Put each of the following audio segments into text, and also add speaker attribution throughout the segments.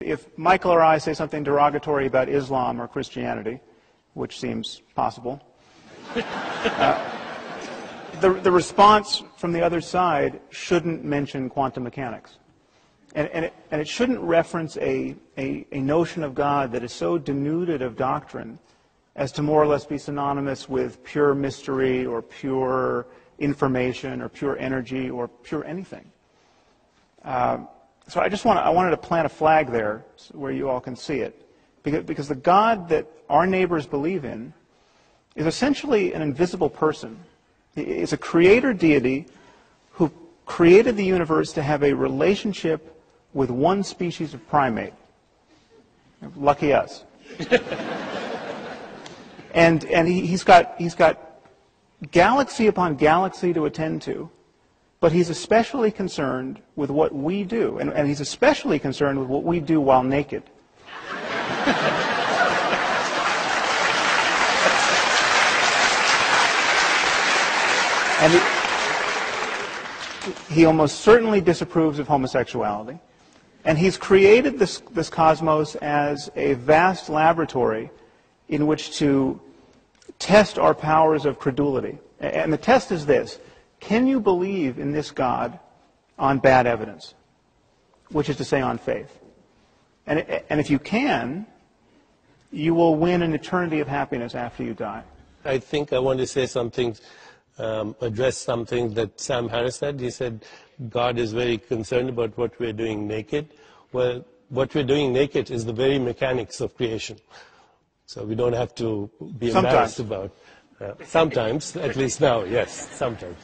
Speaker 1: if Michael or I say something derogatory about Islam or Christianity, which seems possible, the response from the other side shouldn't mention quantum mechanics. And it shouldn't reference a notion of God that is so denuded of doctrine as to more or less be synonymous with pure mystery or pure information or pure energy or pure anything. So I wanted to plant a flag there where you all can see it. Because the God that our neighbors believe in is essentially an invisible person. He is a creator deity who created the universe to have a relationship with one species of primate. Lucky us. and he's got galaxy upon galaxy to attend to, but he's especially concerned with what we do, and he's especially concerned with what we do while naked. And he almost certainly disapproves of homosexuality. And he's created this cosmos as a vast laboratory in which to test our powers of credulity. And the test is this: can you believe in this God on bad evidence? Which is to say, on faith. And if you can, you will win an eternity of happiness after you die.
Speaker 2: I think I want to say something, address something that Sam Harris said. He said God is very concerned about what we're doing naked. Well, what we're doing naked is the very mechanics of creation. So we don't have to be embarrassed about. Sometimes, at least now, yes, sometimes.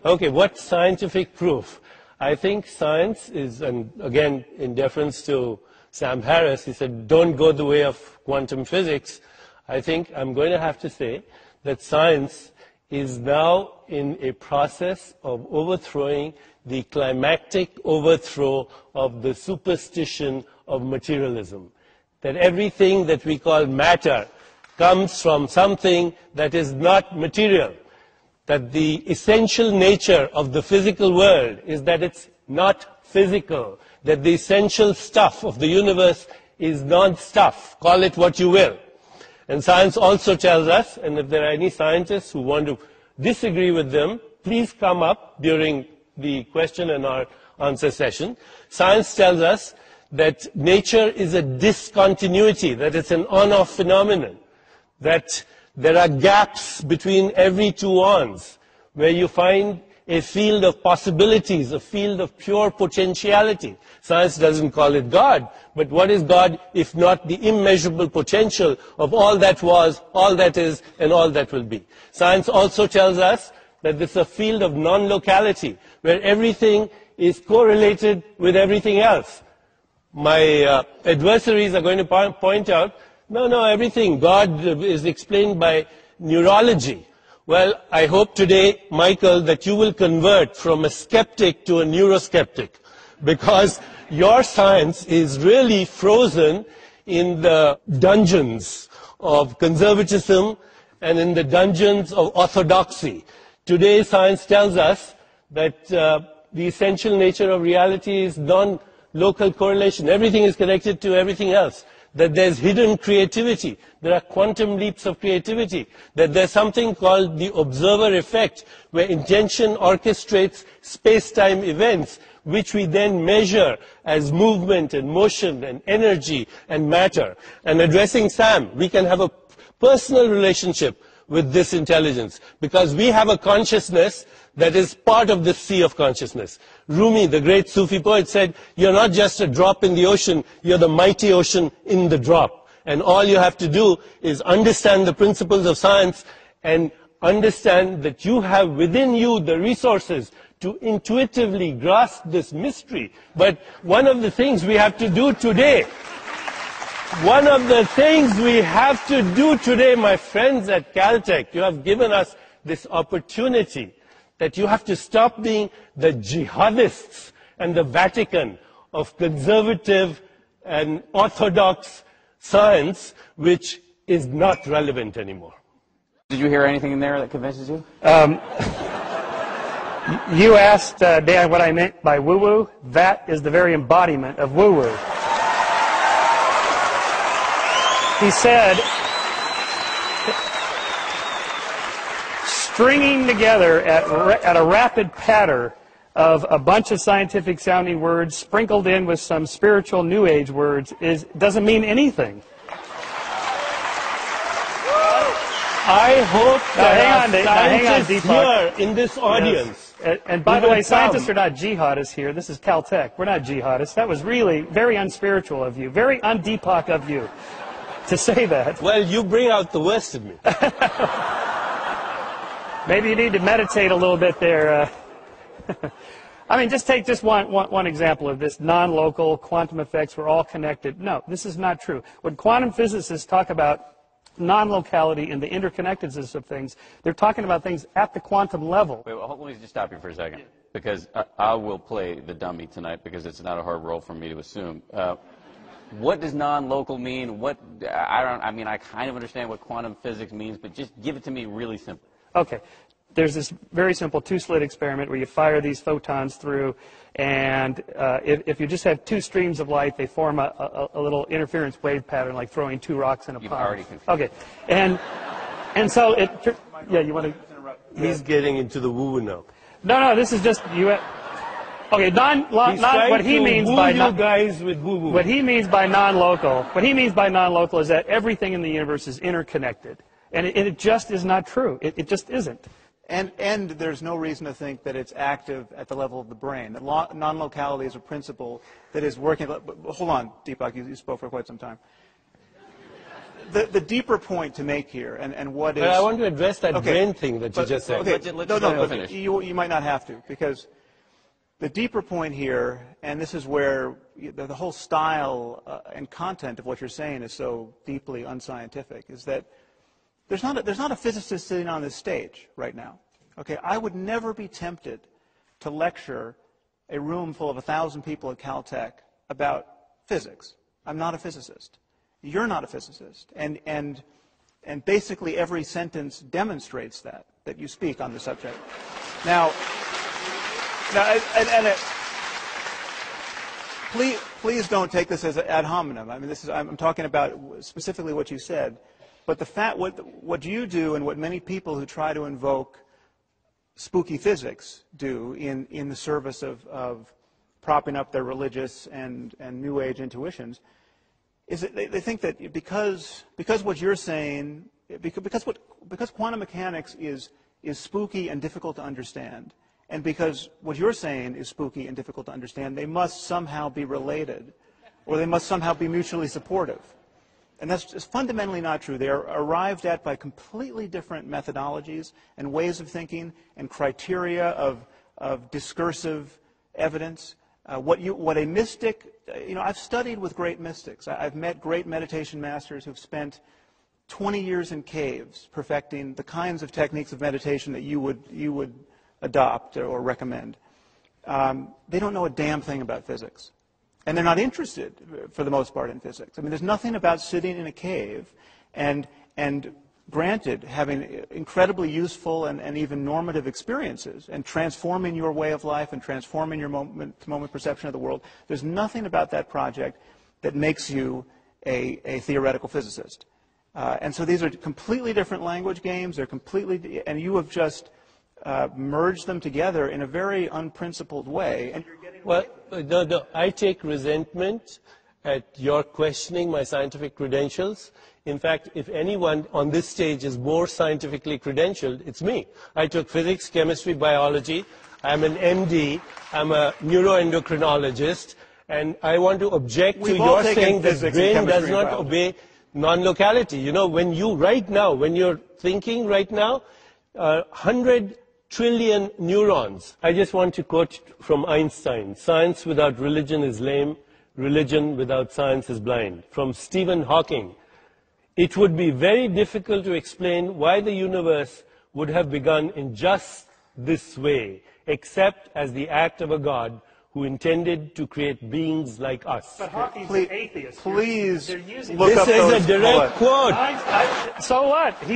Speaker 2: Okay, what scientific proof? I think science is, and again, in deference to Sam Harris, he said, don't go the way of quantum physics. I think I'm going to have to say that science is now in a process of overthrowing the climactic overthrow of the superstition of materialism. That everything that we call matter comes from something that is not material. That the essential nature of the physical world is that it's not physical. That the essential stuff of the universe is non-stuff. Call it what you will. And science also tells us, and if there are any scientists who want to disagree with them, please come up during the question and answer session. Science tells us that nature is a discontinuity, that it's an on-off phenomenon, that there are gaps between every two ons, where you find a field of possibilities, a field of pure potentiality. Science doesn't call it God, but what is God if not the immeasurable potential of all that was, all that is, and all that will be? Science also tells us that this is a field of non-locality, where everything is correlated with everything else. My adversaries are going to point out, no, everything, God is explained by neurology. Well, I hope today, Michael, that you will convert from a skeptic to a neuroskeptic, because your science is really frozen in the dungeons of conservatism and in the dungeons of orthodoxy. Today, science tells us that the essential nature of reality is non-local correlation. Everything is connected to everything else. That there's hidden creativity. There are quantum leaps of creativity. That there's something called the observer effect, where intention orchestrates space-time events, which we then measure as movement and motion and energy and matter. And addressing Sam, we can have a personal relationship with this intelligence, because we have a consciousness that is part of the sea of consciousness. Rumi, the great Sufi poet, said, you're not just a drop in the ocean, you're the mighty ocean in the drop. And all you have to do is understand the principles of science and understand that you have within you the resources to intuitively grasp this mystery. But one of the things we have to do today, my friends at Caltech, you have given us this opportunity that you have to stop being the jihadists and the Vatican of conservative and orthodox science, which is not relevant anymore.
Speaker 3: Did you hear anything in there that convinces you?
Speaker 4: You asked Dan what I meant by woo-woo. That is the very embodiment of woo-woo. He said, stringing together at a rapid patter of a bunch of scientific sounding words sprinkled in with some spiritual New Age words doesn't mean anything.
Speaker 2: I hope that
Speaker 4: hang on,
Speaker 2: scientists
Speaker 4: Deepak.
Speaker 2: here in this audience.
Speaker 4: Yes. And by the way, scientists are not jihadists here. This is Caltech. We're not jihadists. That was really very unspiritual of you, very un-Deepak of you to say that.
Speaker 2: Well, you bring out the worst in me.
Speaker 4: Maybe you need to meditate a little bit there. I mean, just take just one example of this. Non-local, quantum effects, we're all connected. No, this is not true. When quantum physicists talk about non-locality and the interconnectedness of things, they're talking about things at the quantum level.
Speaker 3: Wait, well, let me just stop you for a second, because I will play the dummy tonight, because it's not a hard role for me to assume. What does non-local mean? I mean, I kind of understand what quantum physics means, but just give it to me really simple.
Speaker 4: Okay. There's this very simple two-slit experiment where you fire these photons through, and if you just have two streams of light, they form a little interference wave pattern, like throwing two rocks in a pond.
Speaker 3: You've already confused.
Speaker 4: Okay, and so it. Yeah, you want to interrupt?
Speaker 2: He's getting into the woo-woo now.
Speaker 4: No, this is just you. Okay, what he means by
Speaker 2: guys with woo-woo.
Speaker 4: What he means by non-local. What he means by non-local is that everything in the universe is interconnected, and it just is not true. It just isn't.
Speaker 1: And there's no reason to think that it's active at the level of the brain. That non-locality is a principle that is working. Hold on, Deepak, you spoke for quite some time. The deeper point to make here, and what is...
Speaker 2: But I want to address that brain thing that you just said.
Speaker 3: Okay, let's finish.
Speaker 1: You might not have to, because the deeper point here, and this is where the whole style and content of what you're saying is so deeply unscientific, is that there's not a physicist sitting on this stage right now. Okay, I would never be tempted to lecture a room full of 1,000 people at Caltech about physics. I'm not a physicist. You're not a physicist. And basically every sentence demonstrates that you speak on the subject. Now please don't take this as ad hominem. I mean, I'm talking about specifically what you said. But the fact, what you do and what many people who try to invoke spooky physics do in the service of propping up their religious and New Age intuitions is that they think that because what you're saying, because quantum mechanics is spooky and difficult to understand, and because what you're saying is spooky and difficult to understand, they must somehow be related, or they must somehow be mutually supportive. And that's just fundamentally not true. They are arrived at by completely different methodologies and ways of thinking and criteria of discursive evidence. What a mystic, I've studied with great mystics. I've met great meditation masters who've spent 20 years in caves perfecting the kinds of techniques of meditation that you would adopt or recommend. They don't know a damn thing about physics. And they're not interested, for the most part, in physics. I mean, there's nothing about sitting in a cave and granted, having incredibly useful and even normative experiences and transforming your way of life and transforming your moment-to-moment perception of the world. There's nothing about that project that makes you a theoretical physicist. And so these are completely different language games. They're completely, and you have just merged them together in a very unprincipled way. And you're getting
Speaker 2: well, no, I take resentment at your questioning my scientific credentials. In fact, if anyone on this stage is more scientifically credentialed, it's me. I took physics, chemistry, biology. I'm an MD. I'm a neuroendocrinologist. And I want to object to your saying that brain does not obey non-locality. You know, when you're thinking right now, 100 trillion neurons. I just want to quote from Einstein, "Science without religion is lame, religion without science is blind." From Stephen Hawking, "It would be very difficult to explain why the universe would have begun in just this way, except as the act of a God who intended to create beings like us.
Speaker 4: But Hawking's an atheist.
Speaker 1: Please
Speaker 4: They're using
Speaker 1: look
Speaker 2: This
Speaker 1: up
Speaker 2: is
Speaker 1: those
Speaker 2: a direct quote.
Speaker 4: So what? He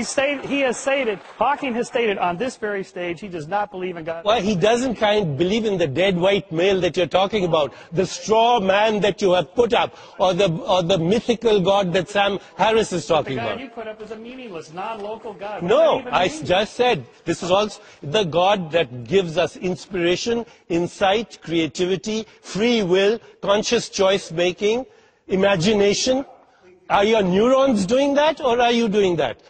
Speaker 4: has stated, Hawking has stated on this very stage, he does not believe in God.
Speaker 2: Why, he doesn't believe in the dead white male that you're talking about, the straw man that you have put up, or the mythical God that Sam Harris is talking
Speaker 4: The God
Speaker 2: about.
Speaker 4: you put up is a meaningless, non-local God. What
Speaker 2: No,
Speaker 4: does that
Speaker 2: I
Speaker 4: even mean?
Speaker 2: just said this is also the God that gives us inspiration, insight, creativity, free will, conscious choice making, imagination. Are your neurons doing that, or are you doing that?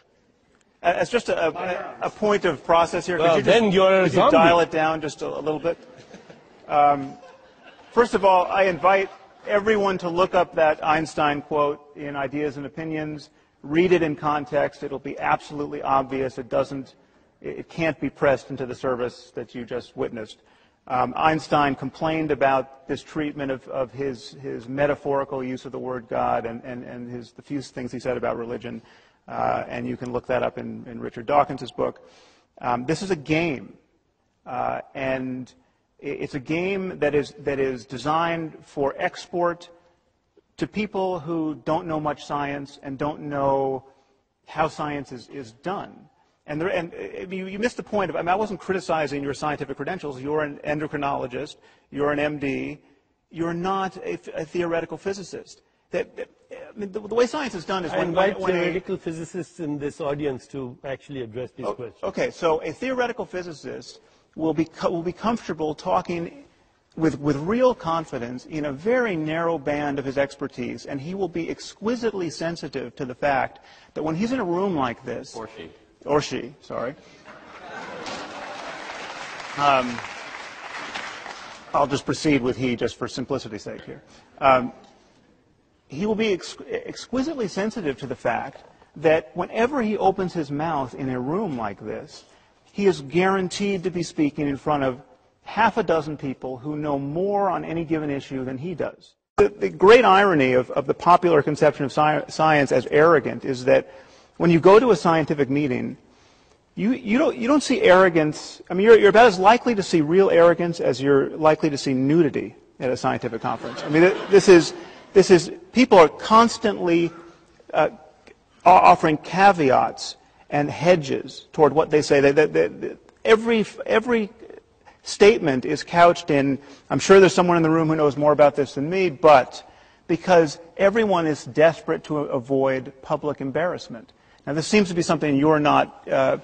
Speaker 1: As just a point of process here,
Speaker 2: Well,
Speaker 1: could you
Speaker 2: then you're a
Speaker 1: could you
Speaker 2: zombie.
Speaker 1: dial it down just a little bit? First of all, I invite everyone to look up that Einstein quote in Ideas and Opinions. Read it in context. It'll be absolutely obvious. It can't be pressed into the service that you just witnessed. Einstein complained about this treatment of his metaphorical use of the word God and the few things he said about religion. And you can look that up in Richard Dawkins' book. This is a game, and it's a game that is designed for export to people who don't know much science and don't know how science is done. And you missed the point I wasn't criticizing your scientific credentials. You're an endocrinologist. You're an MD. You're not a theoretical physicist. The way science is done is
Speaker 2: I invite theoretical physicists in this audience to actually address these questions.
Speaker 1: Okay, so a theoretical physicist will be comfortable talking with real confidence in a very narrow band of his expertise, and he will be exquisitely sensitive to the fact that when he's in a room like this, or she, sorry. I'll just proceed with he just for simplicity's sake here. He will be exquisitely sensitive to the fact that whenever he opens his mouth in a room like this, he is guaranteed to be speaking in front of half a dozen people who know more on any given issue than he does. The great irony of the popular conception of science as arrogant is that when you go to a scientific meeting, you don't see arrogance. I mean, you're about as likely to see real arrogance as you're likely to see nudity at a scientific conference. I mean, this is people are constantly offering caveats and hedges toward what they say. Every statement is couched in, I'm sure there's someone in the room who knows more about this than me, but because everyone is desperate to avoid public embarrassment. Now, this seems to be something you're not doing.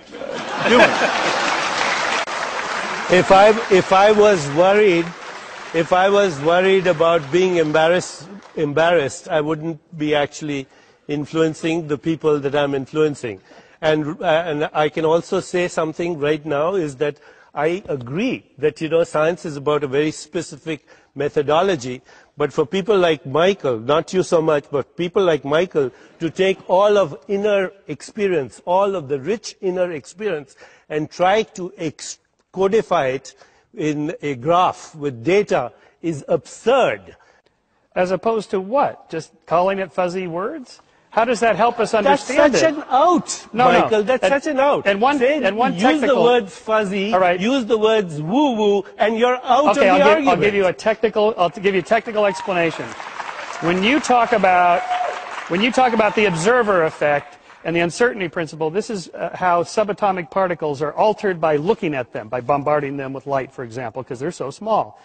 Speaker 2: If I was worried about being embarrassed, I wouldn't be actually influencing the people that I'm influencing. And I can also say something right now is that I agree that, science is about a very specific methodology. But for people like Michael, not you so much, but people like Michael, to take all of inner experience, all of the rich inner experience, and try to codify it in a graph with data is absurd.
Speaker 4: As opposed to what? Just calling it fuzzy words? How does that help us understand
Speaker 2: That's such an out, Michael. That's such an out.
Speaker 4: And one
Speaker 2: use the words fuzzy,
Speaker 4: all right.
Speaker 2: Use the words woo-woo, and you're out of the argument.
Speaker 4: I'll give you a technical explanation. When you talk about the observer effect and the uncertainty principle, this is how subatomic particles are altered by looking at them, by bombarding them with light, for example, because they're so small.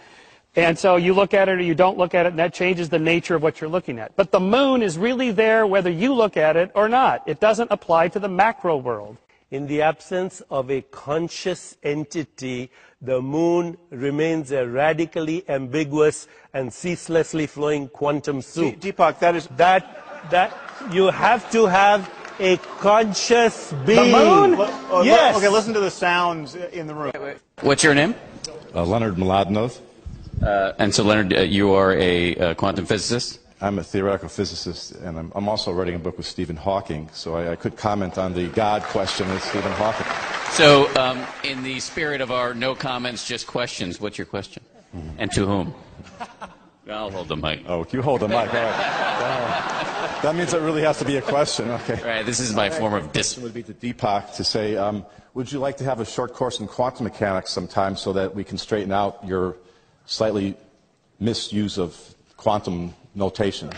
Speaker 4: And so you look at it or you don't look at it, and that changes the nature of what you're looking at. But the moon is really there whether you look at it or not. It doesn't apply to the macro world.
Speaker 2: In the absence of a conscious entity, the moon remains a radically ambiguous and ceaselessly flowing quantum soup.
Speaker 1: Deepak,
Speaker 2: that you have to have a conscious being.
Speaker 4: The moon?
Speaker 2: Yes.
Speaker 1: Okay, listen to the sounds in the room.
Speaker 3: What's your name?
Speaker 5: Leonard Mladinov.
Speaker 3: And so, Leonard, you are a quantum physicist?
Speaker 5: I'm a theoretical physicist, and I'm also writing a book with Stephen Hawking, so I could comment on the God question with Stephen Hawking.
Speaker 3: So, in the spirit of our no comments, just questions, what's your question? And to whom? I'll hold the mic.
Speaker 5: Oh, you hold the mic. All right. That means it really has to be a question. Okay.
Speaker 3: All right, this is my form of
Speaker 5: would be to Deepak to say, would you like to have a short course in quantum mechanics sometime so that we can straighten out your slightly misuse of quantum notation.